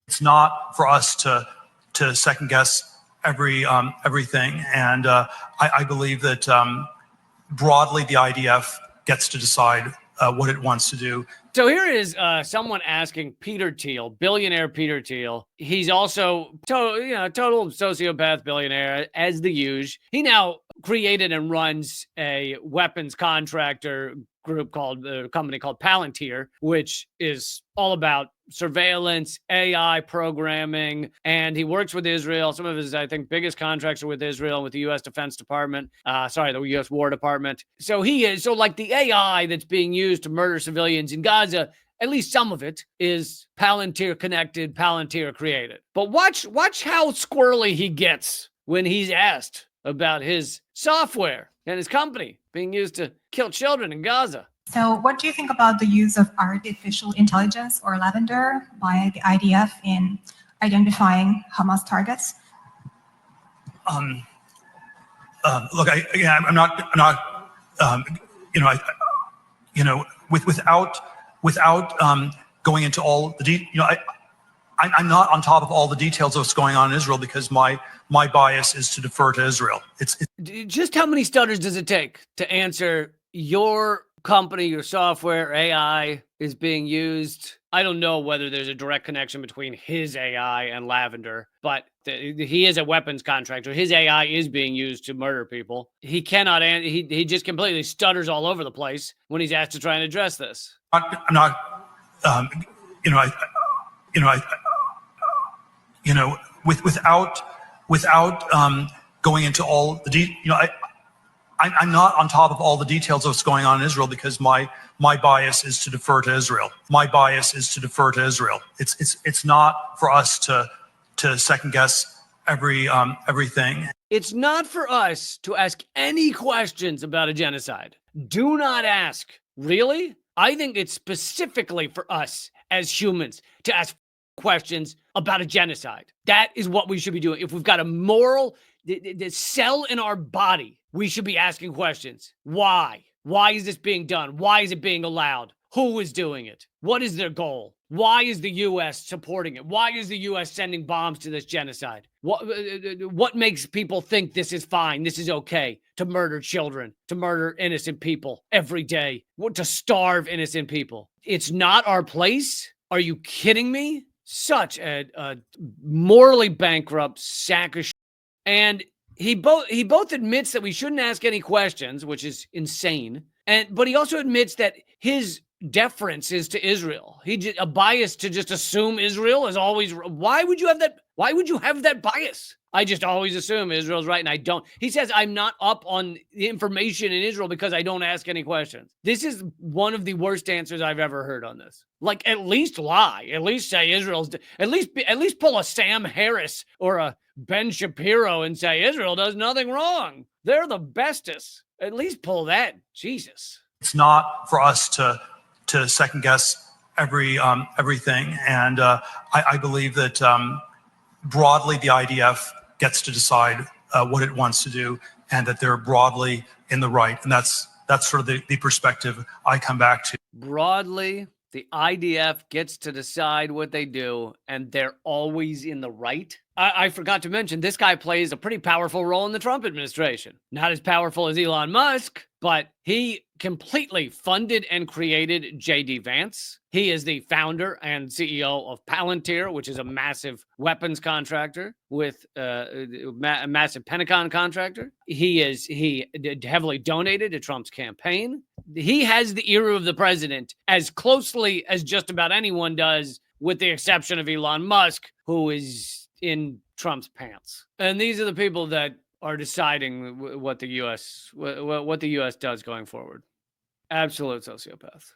It's not for us to second guess everything, and I believe that broadly the IDF gets to decide what it wants to do. So here is someone asking Peter Thiel, billionaire Peter Thiel. He's also total sociopath billionaire, as the usual. He now created and runs a weapons contractor group called company called Palantir, which is all about surveillance, AI programming, and he works with Israel. Some of his, I think, biggest contracts are with Israel, with the U.S. Defense Department. The U.S. War Department. So like the AI that's being used to murder civilians in Gaza, at least some of it is Palantir connected, Palantir created. But watch how squirrely he gets when he's asked about his software and his company being used to kill children in Gaza. So what do you think about the use of artificial intelligence, or lavender, by the IDF in identifying Hamas targets? Look, I'm not without going into all the I'm not on top of all the details of what's going on in Israel, because my bias is to defer to Israel. It's just how many stutters does it take to answer your company, your software, AI is being used? I don't know whether there's a direct connection between his AI and Lavender, but he is a weapons contractor. His AI is being used to murder people. He cannot, he just completely stutters all over the place when he's asked to try and address this. Without going into all the I'm not on top of all the details of what's going on in Israel, because my bias is to defer to Israel. My bias is to defer to Israel. It's not for us to second guess everything. It's not for us to ask any questions about a genocide. Do not ask. Really? I think it's specifically for us as humans to ask questions about a genocide. That is what we should be doing. If we've got a moral the cell in our body, we should be asking questions. Why? Why is this being done? Why is it being allowed? Who is doing it? What is their goal? Why is the U.S. supporting it? Why is the U.S. sending bombs to this genocide? What makes people think this is fine, this is okay, to murder children, to murder innocent people every day, to starve innocent people? It's not our place? Are you kidding me? Such a morally bankrupt sack of shit. And he both admits that we shouldn't ask any questions, which is insane, but he also admits that his deference is to Israel. A bias to just assume Israel is always. Why would you have that? Why would you have that bias? I just always assume Israel's right, and I don't. He says I'm not up on the information in Israel because I don't ask any questions. This is one of the worst answers I've ever heard on this. Like, at least lie. At least say Israel's. At least pull a Sam Harris or a Ben Shapiro and say Israel does nothing wrong. They're the bestest. At least pull that. Jesus. It's not for us to second guess everything, and I believe that broadly the IDF gets to decide what it wants to do, and that they're broadly in the right, and that's sort of the perspective I come back to. Broadly, the IDF gets to decide what they do, and they're always in the right. I forgot to mention, this guy plays a pretty powerful role in the Trump administration. Not as powerful as Elon Musk, but he completely funded and created J.D. Vance. He is the founder and CEO of Palantir, which is a massive weapons contractor with a massive Pentagon contractor. He heavily donated to Trump's campaign. He has the ear of the president as closely as just about anyone does, with the exception of Elon Musk, who is in Trump's pants. And these are the people that are deciding what the U.S. does going forward. Absolute sociopaths.